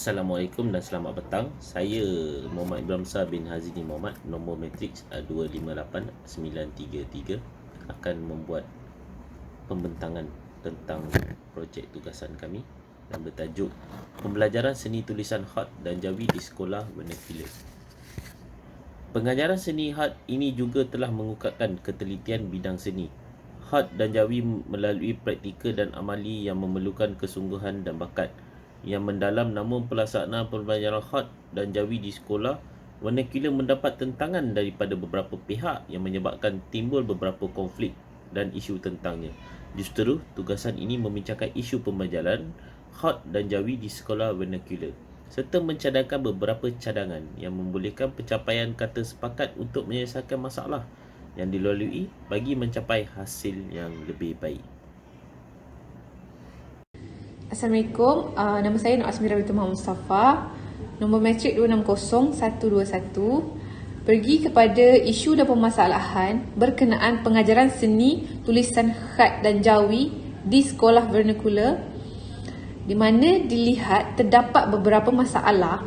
Assalamualaikum dan selamat petang. Saya Muhammad Ibrahim Shah bin Hazini Muhammad, nombor matriks 258933, akan membuat pembentangan tentang projek tugasan kami yang bertajuk Pembelajaran Seni Tulisan Khat dan Jawi di Sekolah Vernacular. Pengajaran seni khat ini juga telah mengungkapkan ketelitian bidang seni khat dan Jawi melalui praktikal dan amali yang memerlukan kesungguhan dan bakat yang mendalam. Namun pelaksanaan pembelajaran khat dan Jawi di sekolah vernacular mendapat tentangan daripada beberapa pihak yang menyebabkan timbul beberapa konflik dan isu tentangnya. Justru tugasan ini membincangkan isu pembelajaran khat dan Jawi di sekolah vernacular serta mencadangkan beberapa cadangan yang membolehkan pencapaian kata sepakat untuk menyelesaikan masalah yang dilalui bagi mencapai hasil yang lebih baik. Assalamualaikum, nama saya Nur Asmira binti Muhammad Mustafa, nombor matrik 260121, pergi kepada isu dan permasalahan berkenaan pengajaran seni tulisan khat dan Jawi di sekolah vernacular, di mana dilihat terdapat beberapa masalah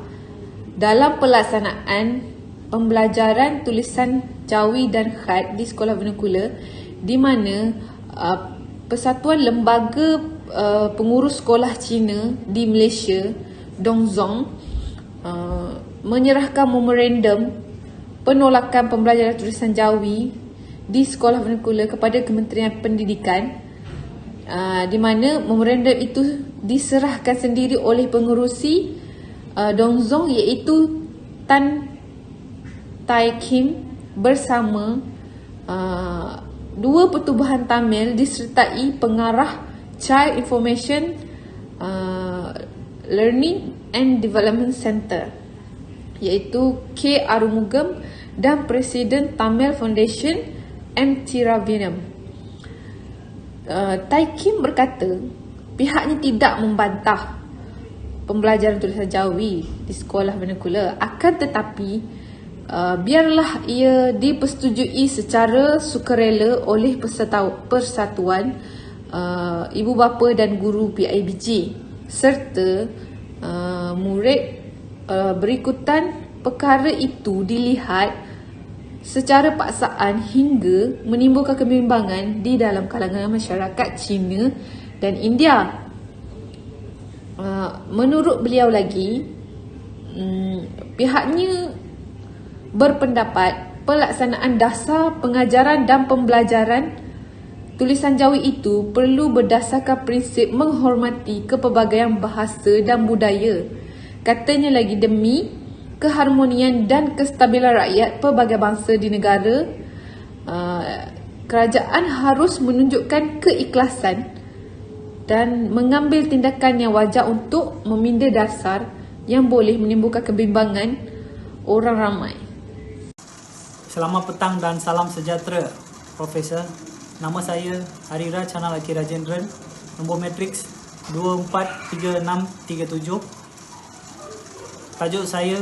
dalam pelaksanaan pembelajaran tulisan Jawi dan khat di sekolah vernacular, di mana Persatuan Lembaga Pengurus Sekolah Cina di Malaysia, Dongzong, menyerahkan memorandum penolakan pembelajaran tulisan Jawi di sekolah vernacular kepada Kementerian Pendidikan, di mana memorandum itu diserahkan sendiri oleh pengerusi Dongzong, iaitu Tan Tai Kim bersama dua pertubuhan Tamil disertai pengarah Child Information Learning and Development Center, iaitu K. Arumugam, dan Presiden Tamil Foundation M. Tiravinam. Tai Kim berkata pihaknya tidak membantah pembelajaran tulisan Jawi di sekolah vernacular, akan tetapi biarlah ia dipersetujui secara sukarela oleh persatuan ibu bapa dan guru PIBG serta murid berikutan. Perkara itu dilihat secara paksaan hingga menimbulkan kebimbangan di dalam kalangan masyarakat Cina dan India. Menurut beliau lagi, pihaknya berpendapat pelaksanaan dasar pengajaran dan pembelajaran tulisan Jawi itu perlu berdasarkan prinsip menghormati kepelbagaian bahasa dan budaya. Katanya lagi, demi keharmonian dan kestabilan rakyat pelbagai bangsa di negara, kerajaan harus menunjukkan keikhlasan dan mengambil tindakan yang wajar untuk meminda dasar yang boleh menimbulkan kebimbangan orang ramai. Selamat petang dan salam sejahtera, Profesor. Nama saya Harira Chana Laki Rajendran, nombor matriks 243637. Tajuk saya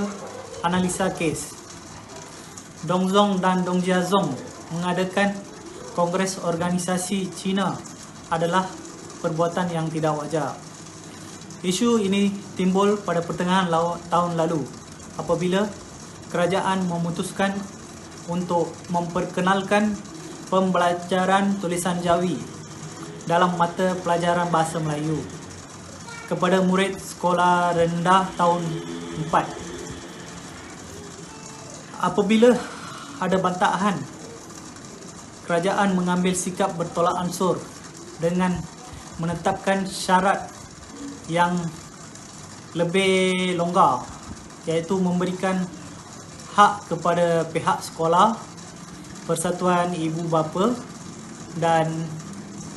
analisa kes. Dongzong dan Dongjiazong mengadakan Kongres Organisasi Cina adalah perbuatan yang tidak wajar. Isu ini timbul pada pertengahan tahun lalu apabila kerajaan memutuskan untuk memperkenalkan pembelajaran tulisan Jawi dalam mata pelajaran bahasa Melayu kepada murid sekolah rendah tahun 4. Apabila ada bantahan, kerajaan mengambil sikap bertolak ansur dengan menetapkan syarat yang lebih longgar, iaitu memberikan hak kepada pihak sekolah, persatuan ibu bapa dan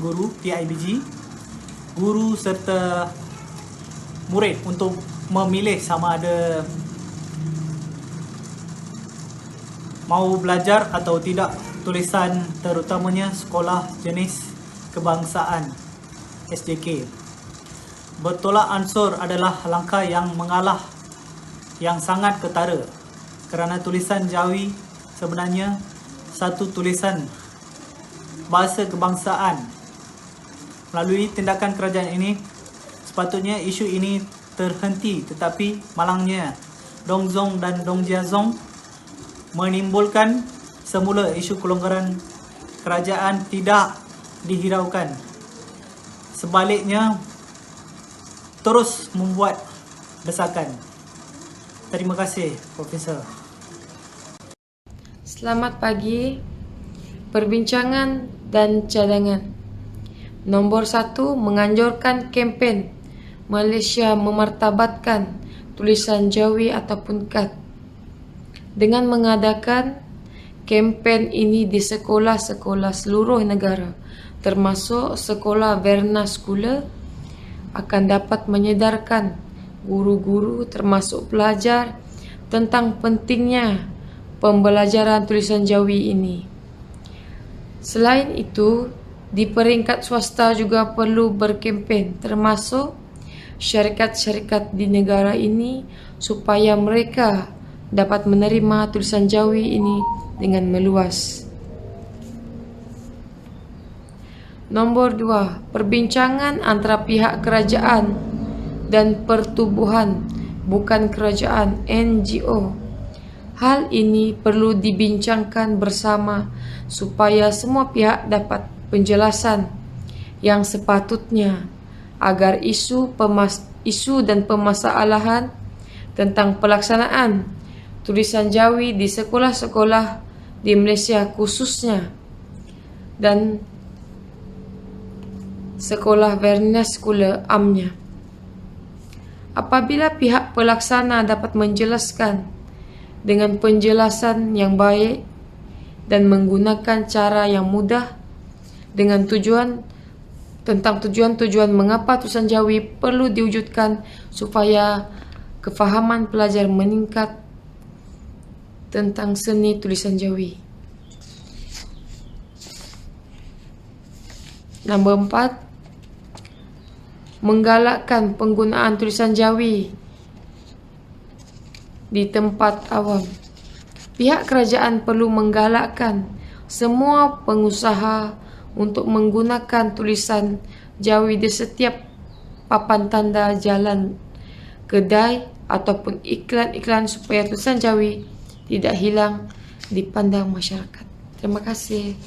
guru PIBG, guru serta murid untuk memilih sama ada mau belajar atau tidak tulisan, terutamanya sekolah jenis kebangsaan SJK. Bertolak ansur adalah langkah yang mengalah yang sangat ketara, kerana tulisan Jawi sebenarnya satu tulisan bahasa kebangsaan. Melalui tindakan kerajaan ini, sepatutnya isu ini terhenti, tetapi malangnya Dong Zong dan Dong Jiazong menimbulkan semula isu kelonggaran kerajaan tidak dihiraukan. Sebaliknya, terus membuat desakan. Terima kasih, Profesor. Selamat pagi. Perbincangan dan cadangan. Nombor 1, menganjurkan kempen Malaysia memartabatkan tulisan Jawi ataupun kad. Dengan mengadakan kempen ini di sekolah-sekolah seluruh negara, termasuk sekolah vernacular, akan dapat menyedarkan guru-guru termasuk pelajar tentang pentingnya pembelajaran tulisan Jawi ini. Selain itu, di peringkat swasta juga perlu berkempen, termasuk syarikat-syarikat di negara ini, supaya mereka dapat menerima tulisan Jawi ini dengan meluas. Nombor 2, perbincangan antara pihak kerajaan dan pertubuhan bukan kerajaan NGO. Hal ini perlu dibincangkan bersama supaya semua pihak dapat penjelasan yang sepatutnya agar isu dan permasalahan tentang pelaksanaan tulisan Jawi di sekolah-sekolah di Malaysia khususnya dan sekolah vernacular amnya. Apabila pihak pelaksana dapat menjelaskan dengan penjelasan yang baik dan menggunakan cara yang mudah dengan tujuan mengapa tulisan Jawi perlu diwujudkan supaya kefahaman pelajar meningkat tentang seni tulisan Jawi. Nombor 4, menggalakkan penggunaan tulisan Jawi di tempat awam. Pihak kerajaan perlu menggalakkan semua pengusaha untuk menggunakan tulisan Jawi di setiap papan tanda jalan, kedai ataupun iklan-iklan supaya tulisan Jawi tidak hilang dipandang masyarakat. Terima kasih.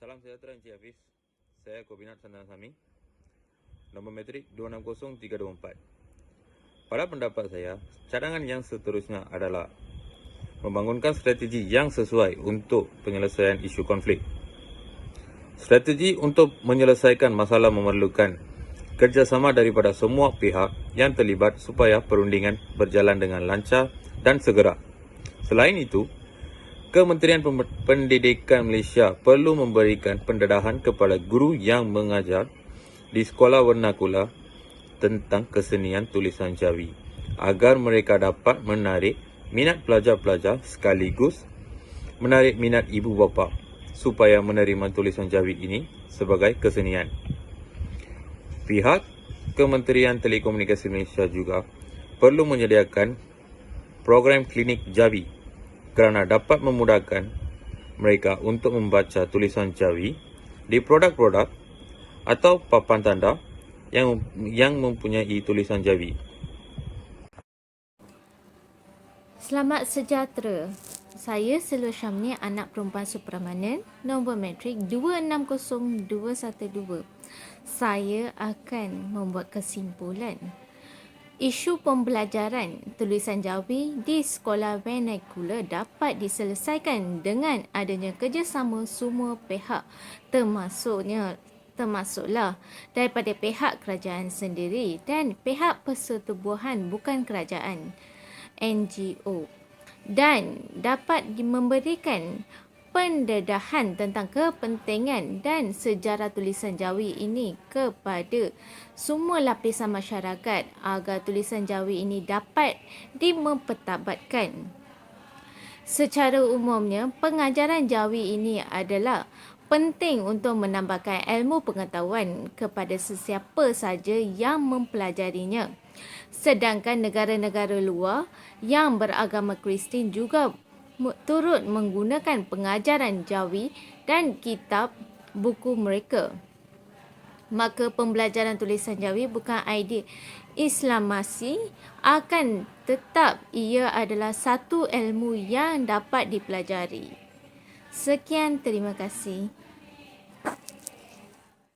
Salam sejahtera Encik Hafiz. Saya Kobinat Sandan Sami. Nombor metrik 260324. Pada pendapat saya, cadangan yang seterusnya adalah membangunkan strategi yang sesuai untuk penyelesaian isu konflik. Strategi untuk menyelesaikan masalah memerlukan kerjasama daripada semua pihak yang terlibat supaya perundingan berjalan dengan lancar dan segera. Selain itu, Kementerian Pendidikan Malaysia perlu memberikan pendedahan kepada guru yang mengajar di sekolah vernacular tentang kesenian tulisan Jawi agar mereka dapat menarik minat pelajar-pelajar sekaligus menarik minat ibu bapa supaya menerima tulisan Jawi ini sebagai kesenian. Pihak Kementerian Telekomunikasi Malaysia juga perlu menyediakan program klinik Jawi kerana dapat memudahkan mereka untuk membaca tulisan Jawi di produk-produk atau papan tanda yang mempunyai tulisan Jawi. Selamat sejahtera. Saya Selwa Syamni, anak perempuan Supramanen, nombor metrik 260212. Saya akan membuat kesimpulan. Isu pembelajaran tulisan Jawi di sekolah vernacular dapat diselesaikan dengan adanya kerjasama semua pihak, termasuklah daripada pihak kerajaan sendiri dan pihak persetubuhan bukan kerajaan NGO, dan dapat memberikan pendedahan tentang kepentingan dan sejarah tulisan Jawi ini kepada semua lapisan masyarakat agar tulisan Jawi ini dapat dimempertabatkan. Secara umumnya, pengajaran Jawi ini adalah penting untuk menambahkan ilmu pengetahuan kepada sesiapa saja yang mempelajarinya. Sedangkan negara-negara luar yang beragama Kristian juga turut menggunakan pengajaran Jawi dan kitab buku mereka. maka pembelajaran tulisan Jawi bukan idea Islamasi, akan tetap ia adalah satu ilmu yang dapat dipelajari. Sekian, terima kasih.